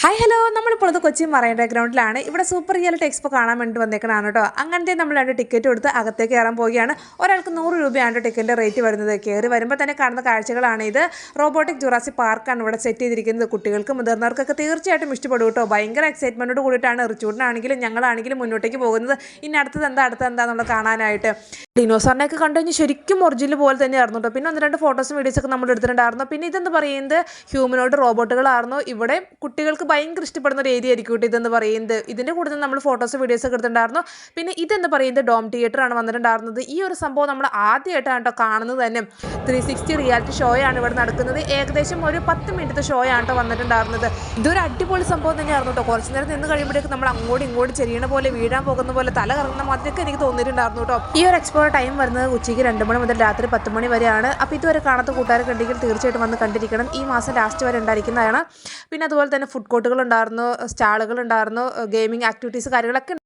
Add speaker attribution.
Speaker 1: Hi hello നമ്മളിപ്പോൾ Kochi marine ഗ്രൗണ്ടിലാണ്. ഇവിടെ super reality expo കാണാൻ വേണ്ടി വന്നേക്കണതാണ് കേട്ടോ. അങ്ങനത്തെ നമ്മൾ 2 ടിക്കറ്റ് കൊടുത്ത് അകത്തേക്ക് കയറാൻ പോവുകയാണ്. ഒരാൾക്ക് 100 രൂപയാണ് ടിക്കറ്റിൻ്റെ റേറ്റ് വരുന്നത്. കയറി വരുമ്പോൾ തന്നെ കാണുന്ന കാഴ്ചകളാണ് ഇത്. റോബോട്ടിക് ജുറാസിക് പാർക്കാണ് ഇവിടെ സെറ്റ് ചെയ്തിരിക്കുന്നത്. കുട്ടികൾക്ക് മുതിർന്നവർക്കൊക്കെ തീർച്ചയായിട്ടും ഇഷ്ടപ്പെടും കേട്ടോ. ഭയങ്കര എക്സൈറ്റ്മെൻറ്റോട് കൂടിയിട്ടാണ് റിച്ചൂഡിനാണെങ്കിലും ഞങ്ങളാണെങ്കിലും മുന്നോട്ടേക്ക് പോകുന്നത്. ഇനി അടുത്തത് എന്താണെന്നുള്ളത് കാണാനായിട്ട്. ഡിനോസറിനെയൊക്കെ കണ്ടു കഴിഞ്ഞാൽ ശരിക്കും ഒറിജിനൽ പോലെ തന്നെയായിരുന്നു കേട്ടോ. പിന്നെ 1-2 ഫോട്ടോസും വീഡിയോസൊക്കെ നമ്മൾ എടുത്തിട്ടുണ്ടായിരുന്നു. പിന്നെ ഇതെന്ന് പറയുന്നത് ഹ്യൂമനോയിഡ് റോബോട്ടുകളായിരുന്നു. ഇവിടെ കുട്ടികൾക്ക് ഭയങ്കര ഇഷ്ടപ്പെടുന്ന ഒരു ഏരിയ ആയിരിക്കും കേട്ടോ ഇതെന്ന് പറയുന്നത്. ഇതിൻ്റെ കൂടെ നമ്മൾ ഫോട്ടോസ് വീഡിയോസൊക്കെ എടുത്തിട്ടുണ്ടായിരുന്നു. പിന്നെ ഇതെന്ന് പറയുന്നത് ഡോം തിയേറ്റർ ആണ് വന്നിട്ടുണ്ടായിരുന്നത്. ഈ ഒരു സംഭവം നമ്മൾ ആദ്യമായിട്ടാണ് കേട്ടോ കാണുന്നത് തന്നെ. 360 റിയാലിറ്റി ഷോയാണ് ഇവിടെ നടക്കുന്നത്. ഏകദേശം ഒരു 10 മിനിറ്റത്തെ ഷോയാണ് കേട്ടോ വന്നിട്ടുണ്ടായിരുന്നത്. ഇതൊരു അടിപൊളി സംഭവം തന്നെയായിരുന്നു കേട്ടോ. കുറച്ച് നേരം നിന്ന് കഴിയുമ്പോഴേക്കും നമ്മൾ അങ്ങോട്ടും ഇങ്ങോട്ടും ചെരിയണ പോലെ വീഴാൻ പോകുന്ന പോലെ തല കറങ്ങുന്ന മാതിരിയൊക്കെ എനിക്ക് തോന്നിയിട്ടുണ്ടായിരുന്നു കേട്ടോ. ഈ ഒരു എക്സ്പോ ടൈം വരുന്നത് ഉച്ചയ്ക്ക് 2 മണി മുതൽ രാത്രി 10 മണി വരെയാണ്. അപ്പോൾ ഇതുവരെ കാണാത്ത കൂട്ടുകാരൊക്കെ ഉണ്ടെങ്കിൽ തീർച്ചയായിട്ടും വന്ന് കണ്ടിരിക്കണം. ഈ മാസം ലാസ്റ്റ് വരെ ഉണ്ടായിരിക്കുന്നതാണ്. പിന്നെ അതുപോലെ തന്നെ ഫുഡ് കോർട്ടുകൾ ഉണ്ടായിരുന്നു, സ്റ്റാളുകൾ ഉണ്ടായിരുന്നു, ഗെയിമിംഗ് ആക്ടിവിറ്റീസ് കാര്യങ്ങളൊക്കെ